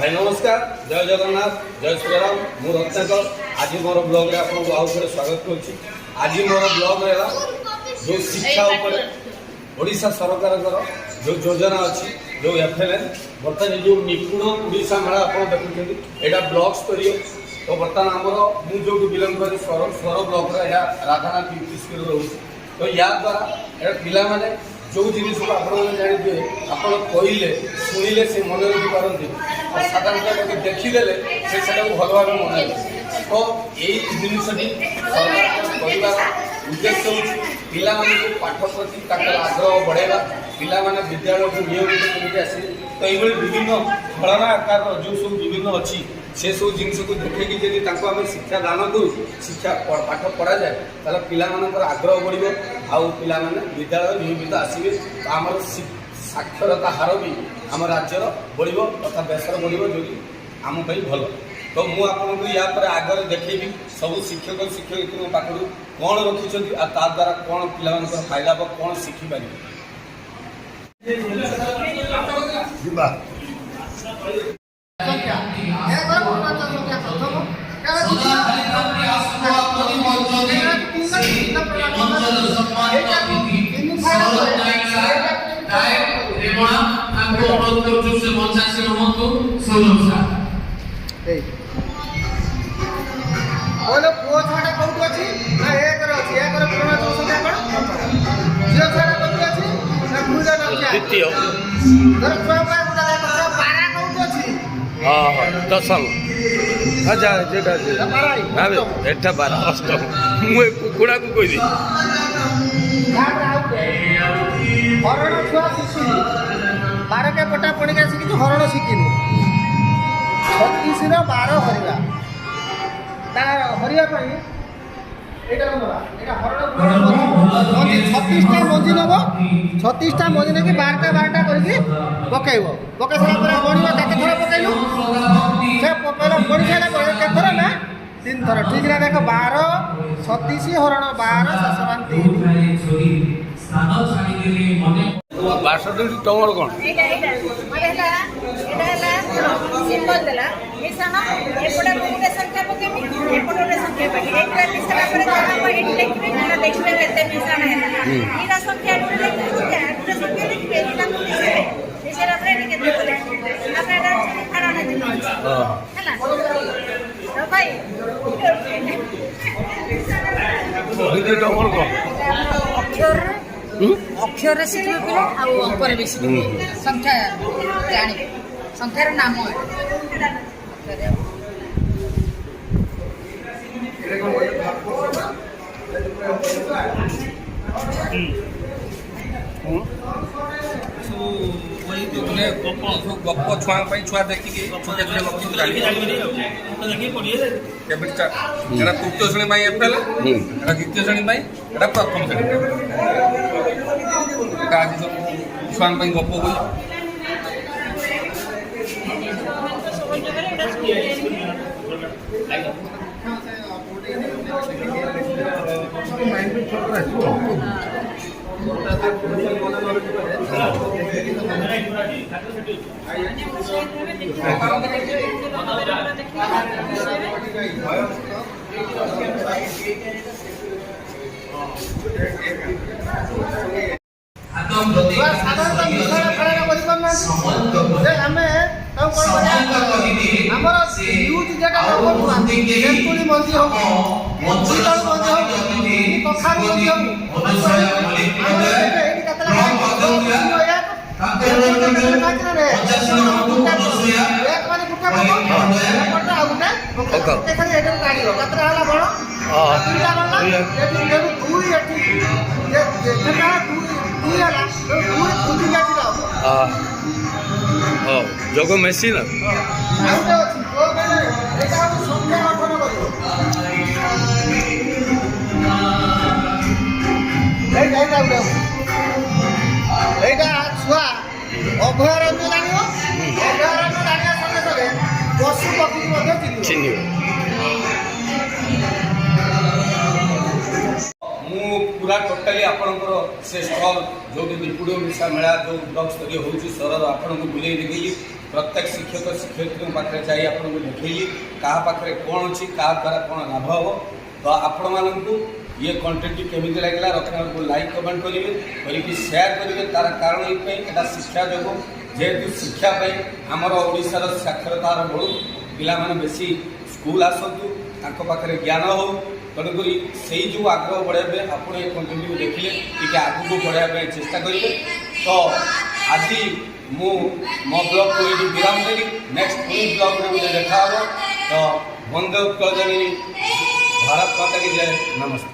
भाई नमस्कार, जय जगन्नाथ, जय श्रीराम। मु रत्नाकर आज मोर ब्लॉग रे आपको आउ थे स्वागत करुच्ची। आज मोर ब्लॉग रे जो शिक्षा उपर ओडिशा सरकार जो योजना अच्छी जो एफएलएन बर्तमान जो निपुण ओडिशा मेला आप देखुं यहाँ ब्लॉक स्तरीय। तो बर्तमान आमर मुझे बिलंग कर स्वर ब्लॉक राधानाथ यूपी स्कूल रोचे। तो या द्वारा पिला माने जो जिन को आप जानते आप कहले शुणिले से मन रखी पारती और साधारणतः देखीदे से भल भाव मन रखे। तो यही जिनटी सरकार उद्देश्य हूँ पिला पाठ प्रति आग्रह बढ़ेगा, पिला विद्यालय को नियमित करके आसे। तो ये विभिन्न फलना आकार जो सब विभिन्न अच्छी से सब जिन को देखिए जब आम शिक्षा दान करूँ शिक्षा पाठ पढ़ा जाए तो पिला आग्रह बढ़ आउ पिला विद्यालय नियमित आसवे। तो आम साक्षरता हार भी आम राज्यर बढ़ तथा देशर बढ़ जो आम भल। तो मुझे आपको या आगे देखी सब शिक्षक शिक्षयित्री पाखु कौन रखी द्वारा कौन पिला फायदा हम कौन शिखिपार। द्वितीय दशम एटा 12 अष्टम मुझे कुकुड़ा को कही हरण छुआ शिखी 12 के पटा पड़ी का शिखी हरण शिखिनी 36 12 हरिया हरिया मंजी 36टा मंजी नब 36टा मंजी ने 12टा करके पकड़ पकड़ सारा बढ़िया केते थर पकड़लु से पकड़ बढ़ी सारा केते थर ना 3 थर ठीक ना देख 12 36 हरण 12 ससमान 3 12 टमर कौन सिंबल देला निशान एपडा कोने संख्या पकेमी एपडा संख्या पके एक बार निशान पर जहां पर देखबे ना देखबे केते निशान है इरा संख्या देखबे आठटा संख्या देखबे इरा निशान अपने केते बोले अपने खाना ना दिन हैला तो भाई अक्षर अक्षर शिखबे पिला आ अंकर भी शिखबे संख्या जानि संख्यार नाम गप छुआ छुआ देखिए तृतीय श्रेणी एप्रिल द्वितीय श्रेणी प्रथम श्रेणी आज छुआ गप बोली जोग मेसीन छुआ अभयारण्य जान अभयारण्य जाना संगे संगे पशु पक्षी चिन्ह पूरा टोटाल ଟୋଟାଲି ଆପଣଙ୍କର ସେ ଷ୍ଟଲ୍ ଯେଉଁଠି ନିପୁଣ ମିଶା ମେଳା ଯେଉଁ ବ୍ଲକ ସ୍ତରୀୟ ହେଉଛି ସହରର ଆପଣଙ୍କୁ ବୁଲେଇ ଦେଖେଇଲି ପ୍ରତ୍ୟେକ ଶିକ୍ଷକ ଶିକ୍ଷୟିତ୍ରୀଙ୍କ ପାଖରେ ଯାଇ ଆପଣଙ୍କୁ ଦେଖେଇଲି କାହା ପାଖରେ କ'ଣ ଅଛି କାହା ଦ୍ୱାରା କ'ଣ ଲାଭ ହେବ ତ ଆପଣମାନଙ୍କୁ ये कंटेंट केमी लगे रत्नाको लाइक कमेंट करेंगे करके सेयार करेंगे तार कारण ये शिक्षा जो जेहेतु शिक्षापी आमर ओडार साक्षरतार बढ़ू पिला माने बेसी स्कूल आसतु पाखे ज्ञान हो तेणुक से जो आग्रह बढ़ावे आप कंटेंट को देखिले टी आग को बढ़ाई चेष्टा करेंगे तो आज मो ब्लॉग को ये विराम देली नेक्स्ट पुणी ब्लॉग में मुझे देखा तो वंदे उत्कल जननी भारत माता की जय नमस्ते।